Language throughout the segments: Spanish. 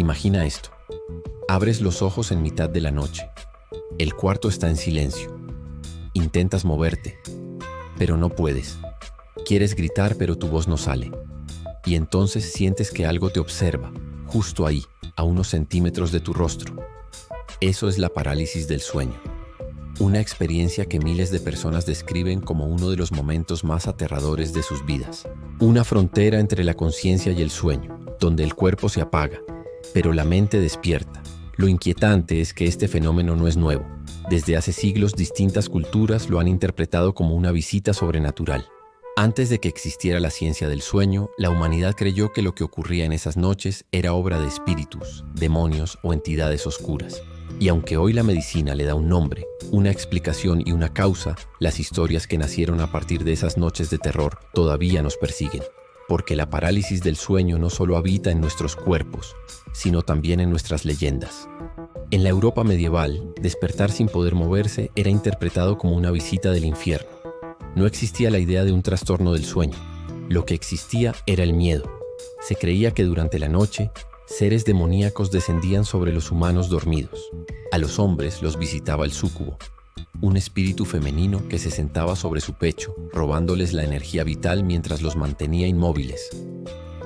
Imagina esto. Abres los ojos en mitad de la noche. El cuarto está en silencio. Intentas moverte, pero no puedes. Quieres gritar, pero tu voz no sale. Y entonces sientes que algo te observa, justo ahí, a unos centímetros de tu rostro. Eso es la parálisis del sueño. Una experiencia que miles de personas describen como uno de los momentos más aterradores de sus vidas. Una frontera entre la conciencia y el sueño, donde el cuerpo se apaga, pero la mente despierta. Lo inquietante es que este fenómeno no es nuevo. Desde hace siglos, distintas culturas lo han interpretado como una visita sobrenatural. Antes de que existiera la ciencia del sueño, la humanidad creyó que lo que ocurría en esas noches era obra de espíritus, demonios o entidades oscuras. Y aunque hoy la medicina le da un nombre, una explicación y una causa, las historias que nacieron a partir de esas noches de terror todavía nos persiguen. Porque la parálisis del sueño no solo habita en nuestros cuerpos, sino también en nuestras leyendas. En la Europa medieval, despertar sin poder moverse era interpretado como una visita del infierno. No existía la idea de un trastorno del sueño. Lo que existía era el miedo. Se creía que durante la noche, seres demoníacos descendían sobre los humanos dormidos. A los hombres los visitaba el súcubo, un espíritu femenino que se sentaba sobre su pecho, robándoles la energía vital mientras los mantenía inmóviles.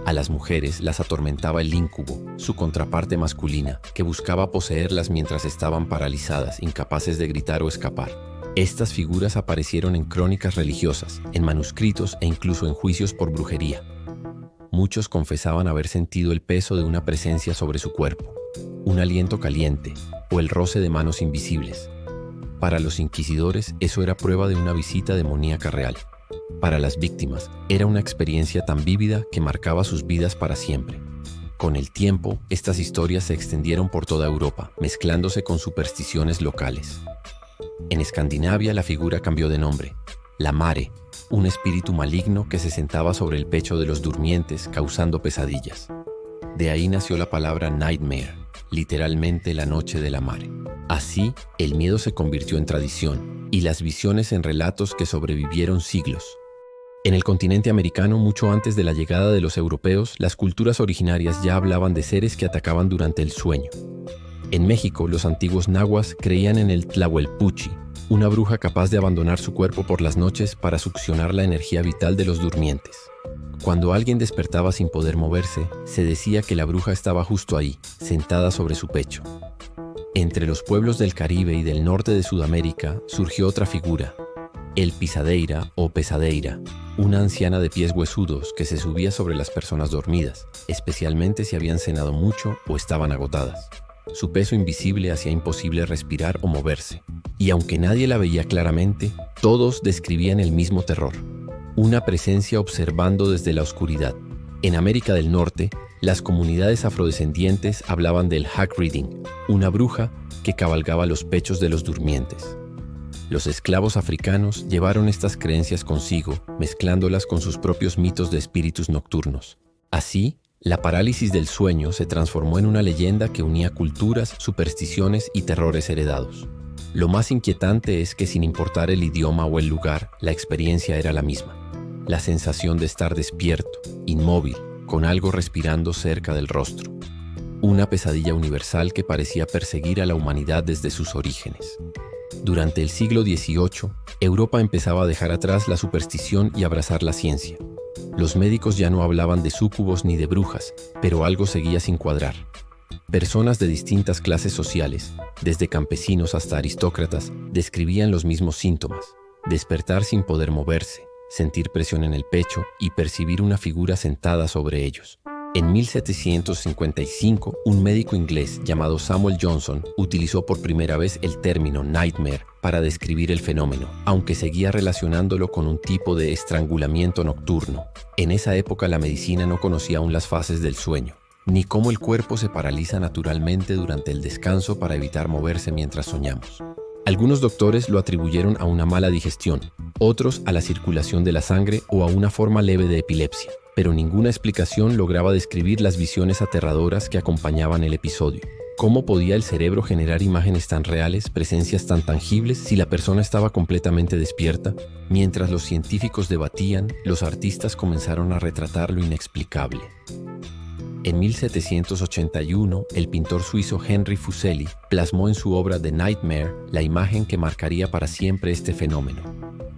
A las mujeres las atormentaba el íncubo, su contraparte masculina, que buscaba poseerlas mientras estaban paralizadas, incapaces de gritar o escapar. Estas figuras aparecieron en crónicas religiosas, en manuscritos e incluso en juicios por brujería. Muchos confesaban haber sentido el peso de una presencia sobre su cuerpo, un aliento caliente o el roce de manos invisibles. Para los inquisidores, eso era prueba de una visita demoníaca real. Para las víctimas, era una experiencia tan vívida que marcaba sus vidas para siempre. Con el tiempo, estas historias se extendieron por toda Europa, mezclándose con supersticiones locales. En Escandinavia, la figura cambió de nombre. La mare, un espíritu maligno que se sentaba sobre el pecho de los durmientes, causando pesadillas. De ahí nació la palabra nightmare, literalmente la noche de la mare. Así, el miedo se convirtió en tradición y las visiones en relatos que sobrevivieron siglos. En el continente americano, mucho antes de la llegada de los europeos, las culturas originarias ya hablaban de seres que atacaban durante el sueño. En México, los antiguos nahuas creían en el Tlahuelpuchi, una bruja capaz de abandonar su cuerpo por las noches para succionar la energía vital de los durmientes. Cuando alguien despertaba sin poder moverse, se decía que la bruja estaba justo ahí, sentada sobre su pecho. Entre los pueblos del Caribe y del norte de Sudamérica surgió otra figura, el pisadeira o pesadeira, una anciana de pies huesudos que se subía sobre las personas dormidas, especialmente si habían cenado mucho o estaban agotadas. Su peso invisible hacía imposible respirar o moverse, y aunque nadie la veía claramente, todos describían el mismo terror, una presencia observando desde la oscuridad. En América del Norte, las comunidades afrodescendientes hablaban del hag reading, una bruja que cabalgaba los pechos de los durmientes. Los esclavos africanos llevaron estas creencias consigo, mezclándolas con sus propios mitos de espíritus nocturnos. Así, la parálisis del sueño se transformó en una leyenda que unía culturas, supersticiones y terrores heredados. Lo más inquietante es que sin importar el idioma o el lugar, la experiencia era la misma. La sensación de estar despierto, inmóvil, con algo respirando cerca del rostro. Una pesadilla universal que parecía perseguir a la humanidad desde sus orígenes. Durante el siglo XVIII, Europa empezaba a dejar atrás la superstición y abrazar la ciencia. Los médicos ya no hablaban de súcubos ni de brujas, pero algo seguía sin cuadrar. Personas de distintas clases sociales, desde campesinos hasta aristócratas, describían los mismos síntomas: despertar sin poder moverse, sentir presión en el pecho y percibir una figura sentada sobre ellos. En 1755, un médico inglés llamado Samuel Johnson utilizó por primera vez el término nightmare para describir el fenómeno, aunque seguía relacionándolo con un tipo de estrangulamiento nocturno. En esa época la medicina no conocía aún las fases del sueño, ni cómo el cuerpo se paraliza naturalmente durante el descanso para evitar moverse mientras soñamos. Algunos doctores lo atribuyeron a una mala digestión, otros a la circulación de la sangre o a una forma leve de epilepsia, pero ninguna explicación lograba describir las visiones aterradoras que acompañaban el episodio. ¿Cómo podía el cerebro generar imágenes tan reales, presencias tan tangibles, si la persona estaba completamente despierta? Mientras los científicos debatían, los artistas comenzaron a retratar lo inexplicable. En 1781, el pintor suizo Henry Fuseli plasmó en su obra The Nightmare la imagen que marcaría para siempre este fenómeno.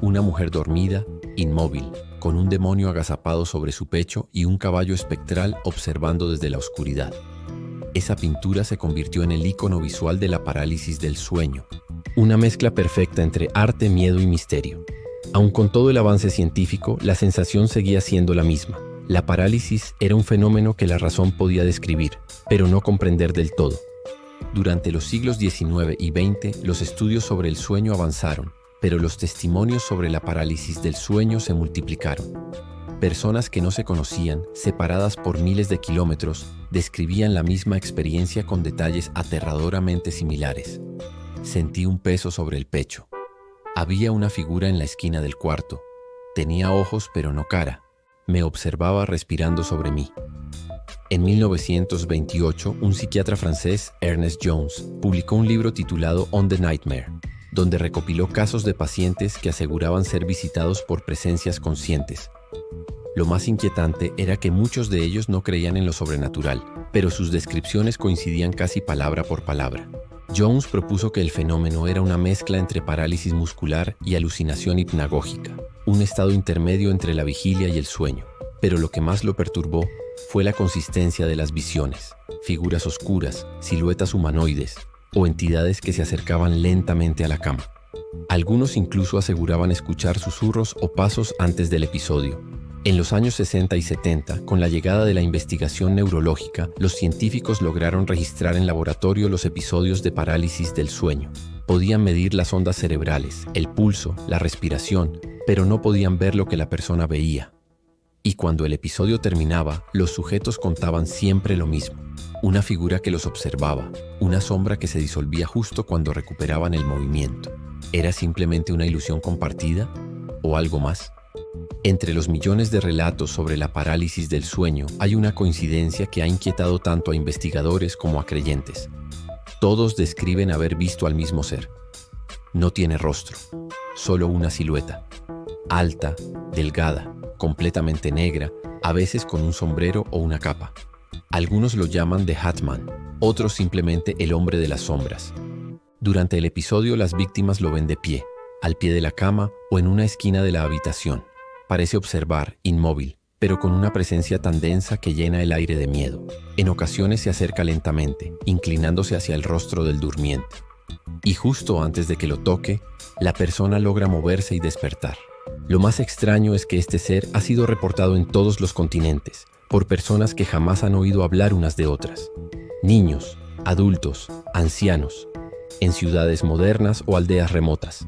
Una mujer dormida, inmóvil, con un demonio agazapado sobre su pecho y un caballo espectral observando desde la oscuridad. Esa pintura se convirtió en el ícono visual de la parálisis del sueño, una mezcla perfecta entre arte, miedo y misterio. Aun con todo el avance científico, la sensación seguía siendo la misma. La parálisis era un fenómeno que la razón podía describir, pero no comprender del todo. Durante los siglos XIX y XX, los estudios sobre el sueño avanzaron, pero los testimonios sobre la parálisis del sueño se multiplicaron. Personas que no se conocían, separadas por miles de kilómetros, describían la misma experiencia con detalles aterradoramente similares. Sentí un peso sobre el pecho. Había una figura en la esquina del cuarto. Tenía ojos pero no cara. Me observaba respirando sobre mí. En 1928, un psiquiatra francés, Ernest Jones, publicó un libro titulado On the Nightmare, donde recopiló casos de pacientes que aseguraban ser visitados por presencias conscientes. Lo más inquietante era que muchos de ellos no creían en lo sobrenatural, pero sus descripciones coincidían casi palabra por palabra. Jones propuso que el fenómeno era una mezcla entre parálisis muscular y alucinación hipnagógica, un estado intermedio entre la vigilia y el sueño. Pero lo que más lo perturbó fue la consistencia de las visiones, figuras oscuras, siluetas humanoides o entidades que se acercaban lentamente a la cama. Algunos incluso aseguraban escuchar susurros o pasos antes del episodio. En los años 60 y 70, con la llegada de la investigación neurológica, los científicos lograron registrar en laboratorio los episodios de parálisis del sueño. Podían medir las ondas cerebrales, el pulso, la respiración, pero no podían ver lo que la persona veía. Y cuando el episodio terminaba, los sujetos contaban siempre lo mismo. Una figura que los observaba, una sombra que se disolvía justo cuando recuperaban el movimiento. ¿Era simplemente una ilusión compartida? ¿O algo más? Entre los millones de relatos sobre la parálisis del sueño hay una coincidencia que ha inquietado tanto a investigadores como a creyentes. Todos describen haber visto al mismo ser. No tiene rostro, solo una silueta. Alta, delgada, completamente negra, a veces con un sombrero o una capa. Algunos lo llaman The Hat Man, otros simplemente el hombre de las sombras. Durante el episodio las víctimas lo ven de pie, al pie de la cama o en una esquina de la habitación. Parece observar, inmóvil, pero con una presencia tan densa que llena el aire de miedo. En ocasiones se acerca lentamente, inclinándose hacia el rostro del durmiente. Y justo antes de que lo toque, la persona logra moverse y despertar. Lo más extraño es que este ser ha sido reportado en todos los continentes, por personas que jamás han oído hablar unas de otras. Niños, adultos, ancianos, en ciudades modernas o aldeas remotas.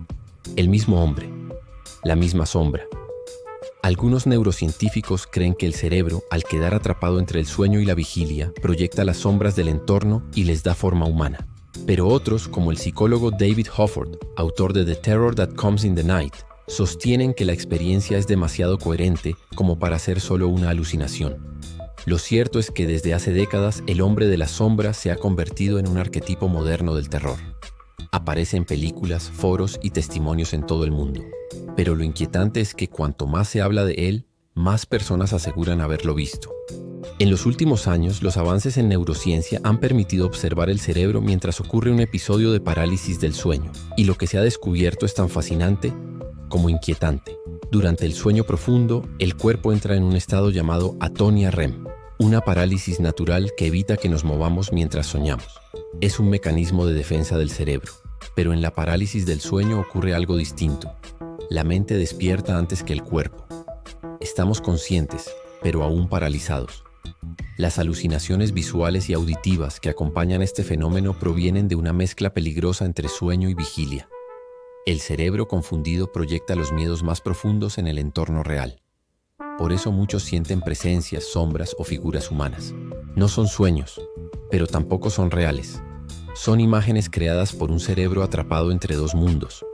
El mismo hombre, la misma sombra. Algunos neurocientíficos creen que el cerebro, al quedar atrapado entre el sueño y la vigilia, proyecta las sombras del entorno y les da forma humana. Pero otros, como el psicólogo David Hofford, autor de The Terror That Comes in the Night, sostienen que la experiencia es demasiado coherente como para ser solo una alucinación. Lo cierto es que desde hace décadas el hombre de las sombras se ha convertido en un arquetipo moderno del terror. Aparece en películas, foros y testimonios en todo el mundo. Pero lo inquietante es que cuanto más se habla de él, más personas aseguran haberlo visto. En los últimos años, los avances en neurociencia han permitido observar el cerebro mientras ocurre un episodio de parálisis del sueño, y lo que se ha descubierto es tan fascinante como inquietante. Durante el sueño profundo, el cuerpo entra en un estado llamado atonia REM, una parálisis natural que evita que nos movamos mientras soñamos. Es un mecanismo de defensa del cerebro, pero en la parálisis del sueño ocurre algo distinto. La mente despierta antes que el cuerpo. Estamos conscientes, pero aún paralizados. Las alucinaciones visuales y auditivas que acompañan este fenómeno provienen de una mezcla peligrosa entre sueño y vigilia. El cerebro confundido proyecta los miedos más profundos en el entorno real. Por eso muchos sienten presencias, sombras o figuras humanas. No son sueños, pero tampoco son reales. Son imágenes creadas por un cerebro atrapado entre dos mundos.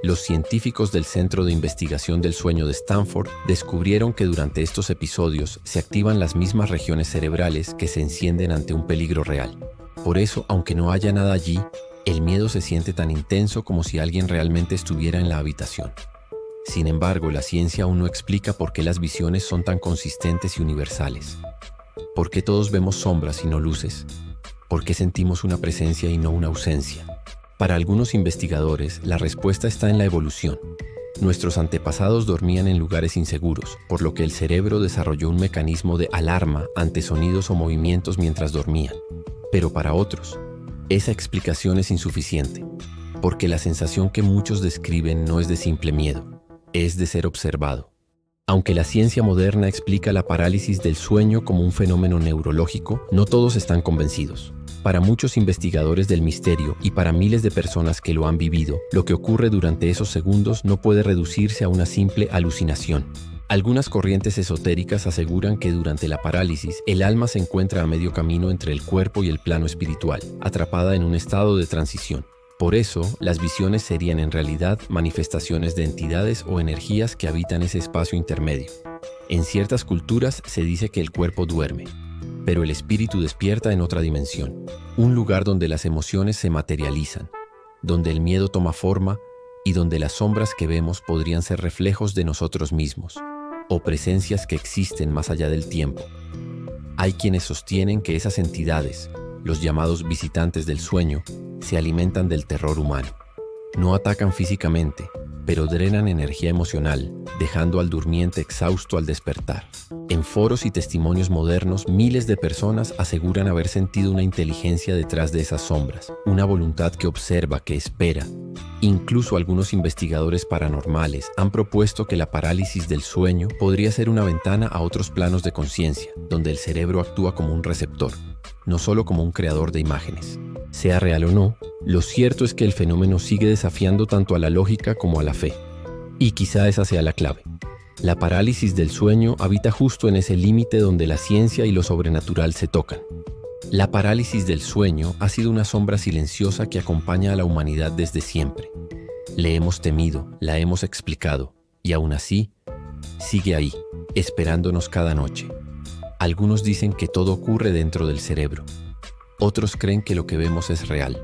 Los científicos del Centro de Investigación del Sueño de Stanford descubrieron que durante estos episodios se activan las mismas regiones cerebrales que se encienden ante un peligro real. Por eso, aunque no haya nada allí, el miedo se siente tan intenso como si alguien realmente estuviera en la habitación. Sin embargo, la ciencia aún no explica por qué las visiones son tan consistentes y universales. ¿Por qué todos vemos sombras y no luces? ¿Por qué sentimos una presencia y no una ausencia? Para algunos investigadores, la respuesta está en la evolución. Nuestros antepasados dormían en lugares inseguros, por lo que el cerebro desarrolló un mecanismo de alarma ante sonidos o movimientos mientras dormían. Pero para otros, esa explicación es insuficiente, porque la sensación que muchos describen no es de simple miedo, es de ser observado. Aunque la ciencia moderna explica la parálisis del sueño como un fenómeno neurológico, no todos están convencidos. Para muchos investigadores del misterio y para miles de personas que lo han vivido, lo que ocurre durante esos segundos no puede reducirse a una simple alucinación. Algunas corrientes esotéricas aseguran que durante la parálisis, el alma se encuentra a medio camino entre el cuerpo y el plano espiritual, atrapada en un estado de transición. Por eso, las visiones serían en realidad manifestaciones de entidades o energías que habitan ese espacio intermedio. En ciertas culturas se dice que el cuerpo duerme, pero el espíritu despierta en otra dimensión, un lugar donde las emociones se materializan, donde el miedo toma forma y donde las sombras que vemos podrían ser reflejos de nosotros mismos, o presencias que existen más allá del tiempo. Hay quienes sostienen que esas entidades, los llamados visitantes del sueño, se alimentan del terror humano. No atacan físicamente, pero drenan energía emocional, dejando al durmiente exhausto al despertar. En foros y testimonios modernos, miles de personas aseguran haber sentido una inteligencia detrás de esas sombras, una voluntad que observa, que espera. Incluso algunos investigadores paranormales han propuesto que la parálisis del sueño podría ser una ventana a otros planos de conciencia, donde el cerebro actúa como un receptor, no solo como un creador de imágenes. Sea real o no, lo cierto es que el fenómeno sigue desafiando tanto a la lógica como a la fe. Y quizá esa sea la clave. La parálisis del sueño habita justo en ese límite donde la ciencia y lo sobrenatural se tocan. La parálisis del sueño ha sido una sombra silenciosa que acompaña a la humanidad desde siempre. Le hemos temido, la hemos explicado, y aún así, sigue ahí, esperándonos cada noche. Algunos dicen que todo ocurre dentro del cerebro. Otros creen que lo que vemos es real,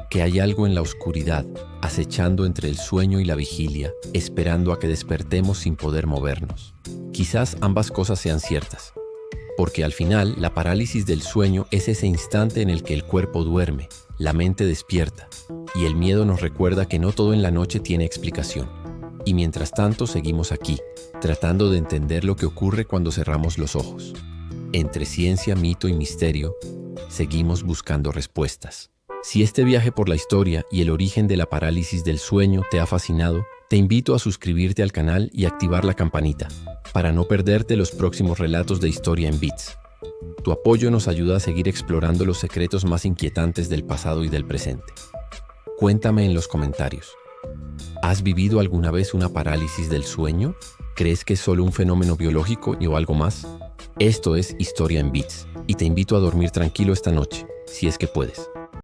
que hay algo en la oscuridad, acechando entre el sueño y la vigilia, esperando a que despertemos sin poder movernos. Quizás ambas cosas sean ciertas, porque al final la parálisis del sueño es ese instante en el que el cuerpo duerme, la mente despierta, y el miedo nos recuerda que no todo en la noche tiene explicación. Y mientras tanto seguimos aquí, tratando de entender lo que ocurre cuando cerramos los ojos. Entre ciencia, mito y misterio, seguimos buscando respuestas. Si este viaje por la historia y el origen de la parálisis del sueño te ha fascinado, te invito a suscribirte al canal y activar la campanita, para no perderte los próximos relatos de Historia en Bits. Tu apoyo nos ayuda a seguir explorando los secretos más inquietantes del pasado y del presente. Cuéntame en los comentarios. ¿Has vivido alguna vez una parálisis del sueño? ¿Crees que es solo un fenómeno biológico o algo más? Esto es Historia en Bits, y te invito a dormir tranquilo esta noche, si es que puedes.